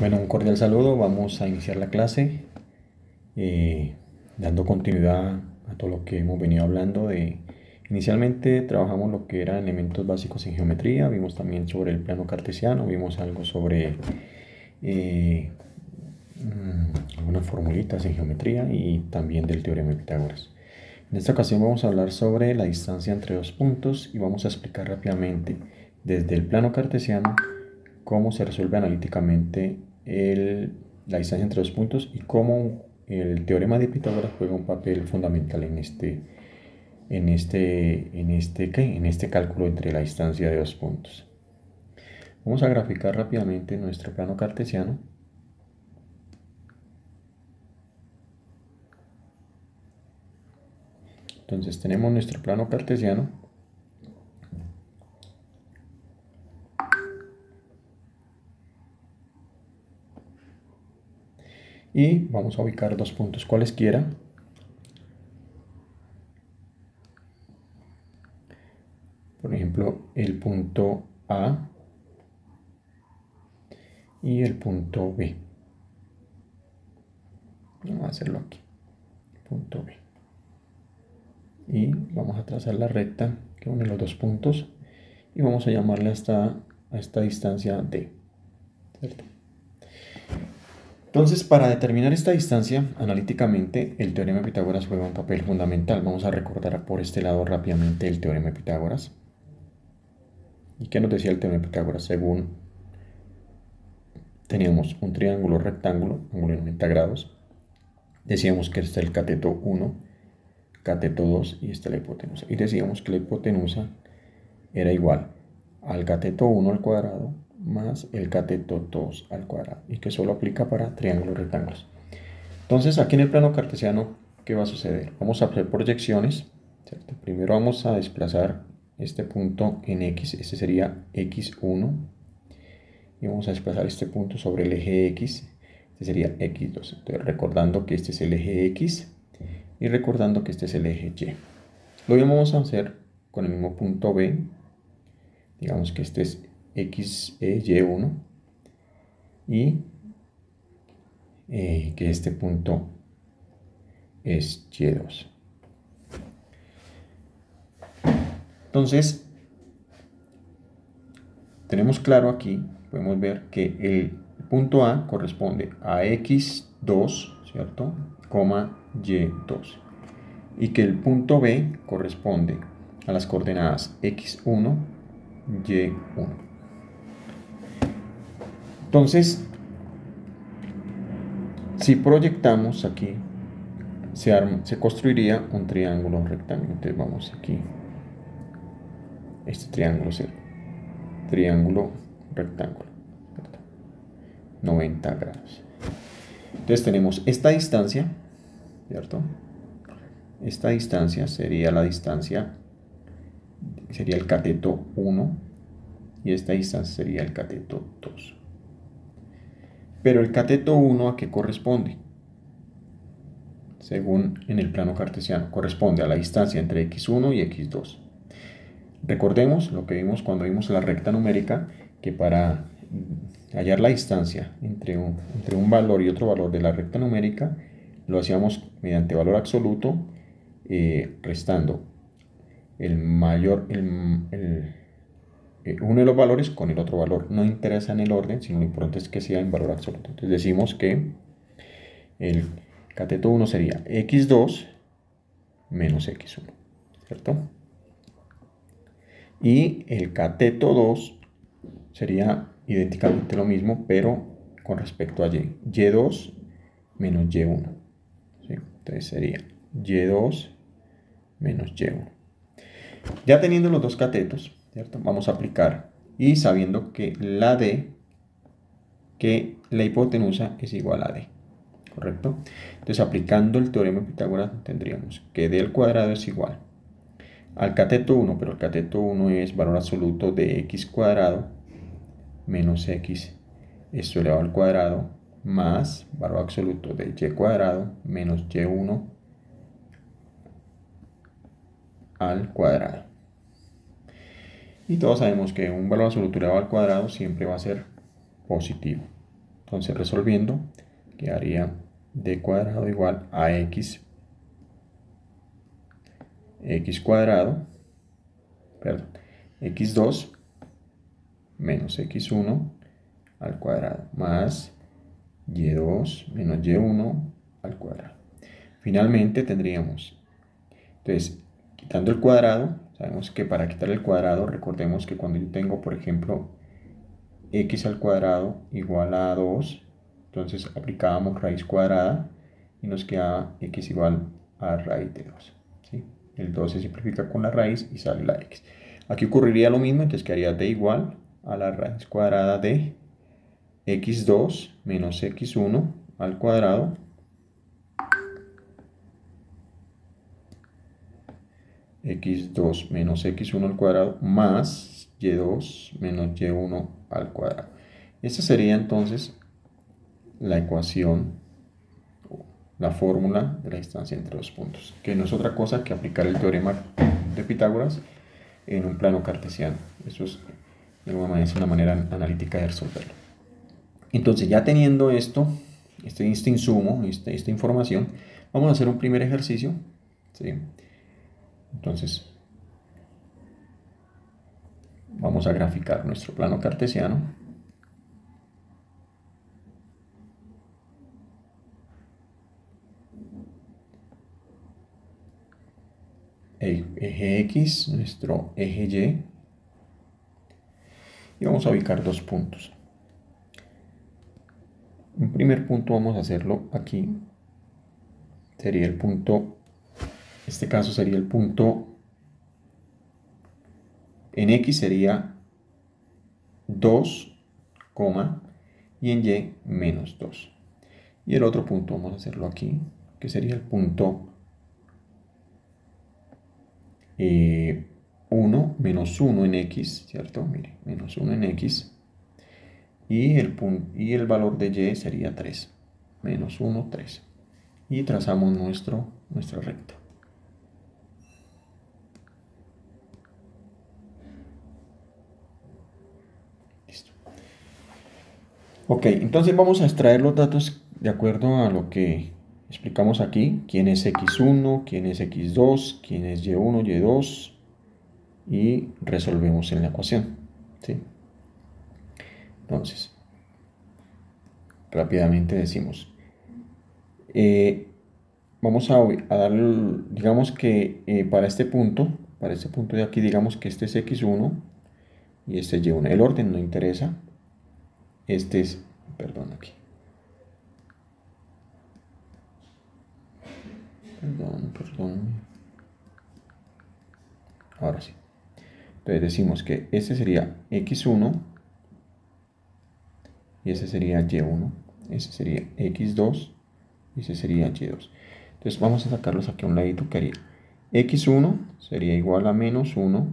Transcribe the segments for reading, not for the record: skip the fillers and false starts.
Bueno, un cordial saludo. Vamos a iniciar la clase dando continuidad a todo lo que hemos venido hablando Inicialmente trabajamos lo que eran elementos básicos en geometría, vimos también sobre el plano cartesiano, vimos algo sobre eh, algunas formulitas en geometría y también del teorema de Pitágoras. En esta ocasión vamos a hablar sobre la distancia entre dos puntos y vamos a explicar rápidamente desde el plano cartesiano cómo se resuelve analíticamente la distancia entre dos puntos y cómo el teorema de Pitágoras juega un papel fundamental en este cálculo entre la distancia de dos puntos. Vamos a graficar rápidamente nuestro plano cartesiano. Entonces tenemos nuestro plano cartesiano. Y vamos a ubicar dos puntos cualesquiera. Por ejemplo, el punto A y el punto B. Vamos a hacerlo aquí. Punto B. Y vamos a trazar la recta que une los dos puntos y vamos a llamarle a esta distancia D, ¿cierto? Entonces, para determinar esta distancia analíticamente, el teorema de Pitágoras juega un papel fundamental. Vamos a recordar por este lado rápidamente el teorema de Pitágoras. ¿Y qué nos decía el teorema de Pitágoras? Según teníamos un triángulo rectángulo, ángulo de 90 grados, decíamos que este es el cateto 1, cateto 2 y esta es la hipotenusa. Y decíamos que la hipotenusa era igual al cateto 1 al cuadrado más el cateto 2 al cuadrado y que solo aplica para triángulos rectángulos. Entonces aquí en el plano cartesiano, ¿qué va a suceder? Vamos a hacer proyecciones, ¿cierto? Primero vamos a desplazar este punto en X, este sería X1, y vamos a desplazar este punto sobre el eje X, este sería X2. Entonces recordando que este es el eje X y recordando que este es el eje Y. Lo mismo vamos a hacer con el mismo punto B. Digamos que este es Y1 y que este punto es Y2. Entonces, tenemos claro aquí, podemos ver que el punto A corresponde a X2, ¿cierto? Coma Y2. Y que el punto B corresponde a las coordenadas X1, Y1. Entonces, si proyectamos aquí, se construiría un triángulo rectángulo. Entonces vamos aquí. Este triángulo sería triángulo rectángulo, ¿cierto? 90 grados. Entonces tenemos esta distancia, ¿cierto? Esta distancia sería la distancia, sería el cateto 1 y esta distancia sería el cateto 2. Pero el cateto 1 ¿a qué corresponde? Según en el plano cartesiano, corresponde a la distancia entre x1 y x2. Recordemos lo que vimos cuando vimos la recta numérica, que para hallar la distancia entre un valor y otro valor de la recta numérica, lo hacíamos mediante valor absoluto, restando uno de los valores con el otro valor. No interesa en el orden, sino lo importante es que sea en valor absoluto. Entonces decimos que el cateto 1 sería x2 menos x1, ¿cierto? Y el cateto 2 sería idénticamente lo mismo, pero con respecto a y. Y2 menos y1. ¿Sí? Entonces sería y2 menos y1. Ya teniendo los dos catetos, ¿cierto? Vamos a aplicar y sabiendo que la hipotenusa es igual a d, ¿correcto? Entonces aplicando el teorema de Pitágoras tendríamos que d al cuadrado es igual al cateto 1, pero el cateto 1 es valor absoluto de x cuadrado menos x esto elevado al cuadrado más valor absoluto de y cuadrado menos y1 al cuadrado. Y todos sabemos que un valor absoluto elevado al cuadrado siempre va a ser positivo. Entonces resolviendo quedaría d cuadrado igual a x cuadrado, perdón, x2 menos x1 al cuadrado más y2 menos y1 al cuadrado. Finalmente tendríamos, entonces, quitando el cuadrado, sabemos que para quitar el cuadrado, recordemos que cuando yo tengo, por ejemplo, x al cuadrado igual a 2, entonces aplicábamos raíz cuadrada y nos queda x igual a raíz de 2. ¿Sí? El 2 se simplifica con la raíz y sale la x. Aquí ocurriría lo mismo, entonces quedaría d igual a la raíz cuadrada de x2 menos x1 al cuadrado x2 menos x1 al cuadrado más y2 menos y1 al cuadrado. Esta sería entonces la ecuación, la fórmula de la distancia entre dos puntos, que no es otra cosa que aplicar el teorema de Pitágoras en un plano cartesiano. Eso es, de alguna manera, es una manera analítica de resolverlo. Entonces, ya teniendo esto, este insumo, esta información, vamos a hacer un primer ejercicio. ¿Sí? Entonces, vamos a graficar nuestro plano cartesiano. Eje X, nuestro eje Y. Y vamos a ubicar dos puntos. Un primer punto vamos a hacerlo aquí. Sería el punto, en este caso sería el punto, en X sería 2, y en Y menos 2. Y el otro punto vamos a hacerlo aquí, que sería el punto 1, menos 1 en X, ¿cierto? Mire, menos 1 en X. Y el valor de Y sería 3. Menos 1, 3. Y trazamos nuestra recta. Listo. Ok, entonces vamos a extraer los datos de acuerdo a lo que explicamos aquí. Quién es X1, quién es X2, quién es Y1, Y2. Y resolvemos en la ecuación. ¿Sí? Entonces, rápidamente decimos, vamos a dar, digamos que para este punto de aquí, digamos que este es X1 y este es Y1. El orden no interesa. Este es, perdón, aquí. Perdón. Ahora sí. Entonces decimos que este sería X1 y ese sería Y1. Ese sería X2 y ese sería Y2. Entonces vamos a sacarlos aquí a un ladito, que haría X1 sería igual a menos 1,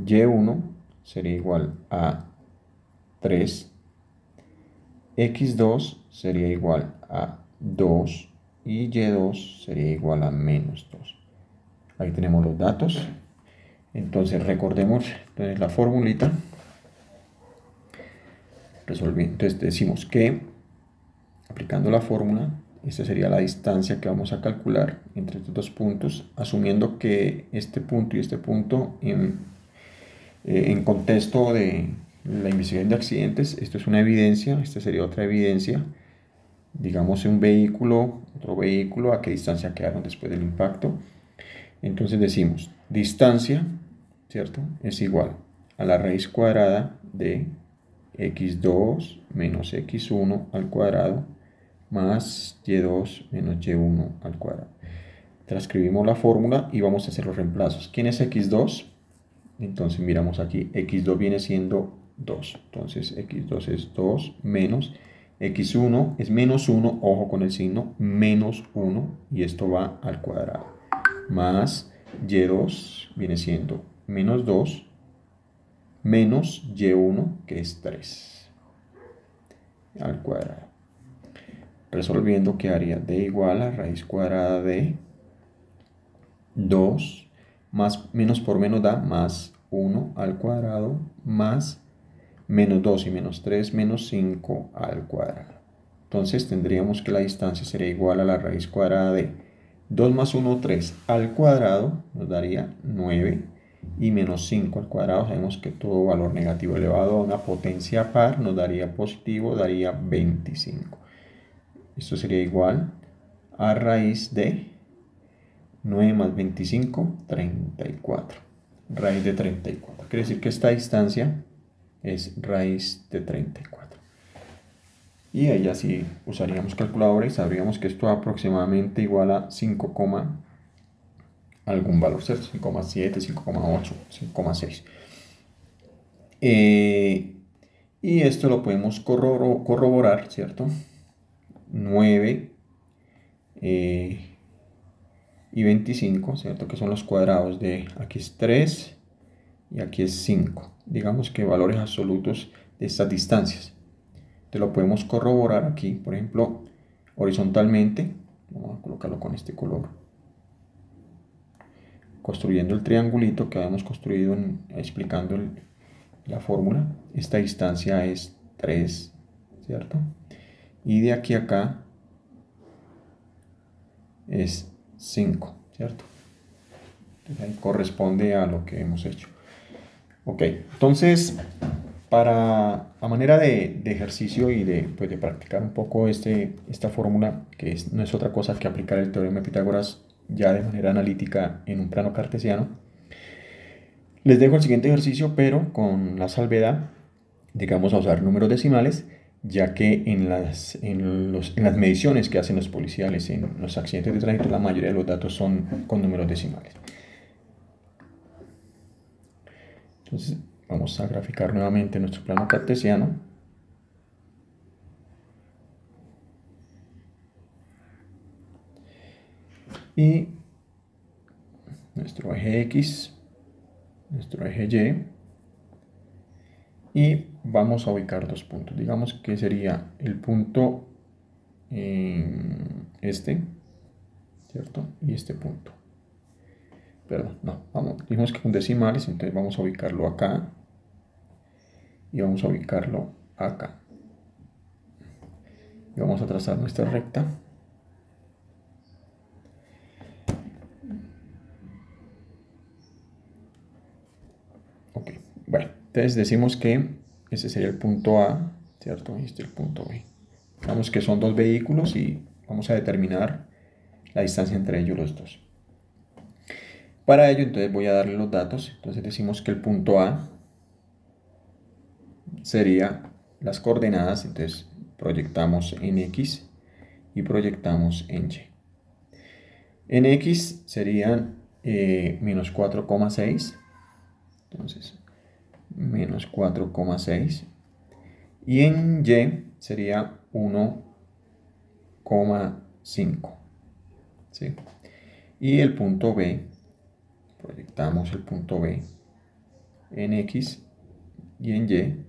Y1 sería igual a 3, X2 sería igual a 2 y Y2 sería igual a menos 2. Ahí tenemos los datos. Entonces recordemos la formulita. Entonces decimos que aplicando la fórmula, esta sería la distancia que vamos a calcular entre estos dos puntos, asumiendo que este punto y este punto en contexto de la investigación de accidentes, esto es una evidencia, esta sería otra evidencia, digamos un vehículo, otro vehículo, a qué distancia quedaron después del impacto. Entonces decimos, distancia, ¿cierto? Es igual a la raíz cuadrada de x2 menos x1 al cuadrado más y2 menos y1 al cuadrado. Transcribimos la fórmula y vamos a hacer los reemplazos. ¿Quién es x2? Entonces miramos aquí, x2 viene siendo 2. Entonces x2 es 2 menos x1 es menos 1, ojo con el signo, menos 1, y esto va al cuadrado. Más y2 viene siendo menos 2 menos y1, que es 3, al cuadrado. Resolviendo quedaría d igual a raíz cuadrada de 2 más menos por menos da más 1 al cuadrado más menos 2 y menos 3 menos 5 al cuadrado. Entonces tendríamos que la distancia sería igual a la raíz cuadrada de 2 más 1, 3 al cuadrado, nos daría 9, y menos 5 al cuadrado, sabemos que todo valor negativo elevado a una potencia par nos daría positivo, daría 25. Esto sería igual a raíz de 9 más 25, 34. Raíz de 34. Quiere decir que esta distancia es raíz de 34. Y ahí ya sí usaríamos calculadora y sabríamos que esto es aproximadamente igual a 5, algún valor, ¿cierto? 5,7, 5,8, 5,6. Y esto lo podemos corroborar, ¿cierto? 9 y 25, ¿cierto? Que son los cuadrados de, aquí es 3 y aquí es 5. Digamos que valores absolutos de estas distancias. Te lo podemos corroborar aquí, por ejemplo, horizontalmente. Vamos a colocarlo con este color. Construyendo el triangulito que habíamos construido explicando la fórmula. Esta distancia es 3, ¿cierto? Y de aquí a acá es 5, ¿cierto? Entonces ahí corresponde a lo que hemos hecho. Ok, entonces, a manera de ejercicio y de practicar un poco esta fórmula, que no es otra cosa que aplicar el teorema de Pitágoras ya de manera analítica en un plano cartesiano, les dejo el siguiente ejercicio, pero con la salvedad de que vamos a usar números decimales, ya que en las mediciones que hacen los policiales en los accidentes de tránsito, la mayoría de los datos son con números decimales. Entonces vamos a graficar nuevamente nuestro plano cartesiano. Y nuestro eje X, nuestro eje Y, y vamos a ubicar dos puntos. Digamos que sería el punto este, ¿cierto? Y este punto. Perdón, no, dijimos que con decimales, entonces vamos a ubicarlo acá y vamos a ubicarlo acá. Y vamos a trazar nuestra recta. Ok, bueno, entonces decimos que ese sería el punto A, ¿cierto? Y este es el punto B. Digamos que son dos vehículos y vamos a determinar la distancia entre ellos los dos. Para ello, entonces voy a darle los datos. Entonces decimos que el punto A sería las coordenadas, entonces proyectamos en X y proyectamos en Y. En X serían menos 4,6, entonces menos 4,6, y en Y sería 1,5, ¿sí? Y el punto B, proyectamos el punto B en X y en Y,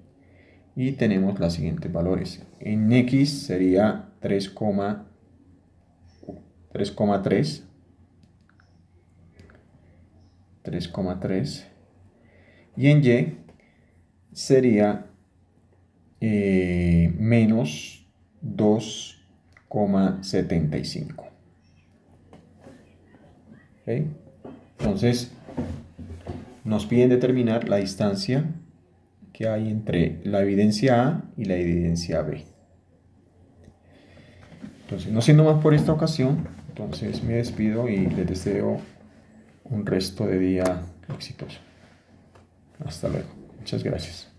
y tenemos los siguientes valores. En X sería 3,3, y en Y sería menos 2,75. ¿Okay? Entonces nos piden determinar la distancia que hay entre la evidencia A y la evidencia B. Entonces, no siendo más por esta ocasión, entonces me despido y les deseo un resto de día exitoso. Hasta luego. Muchas gracias.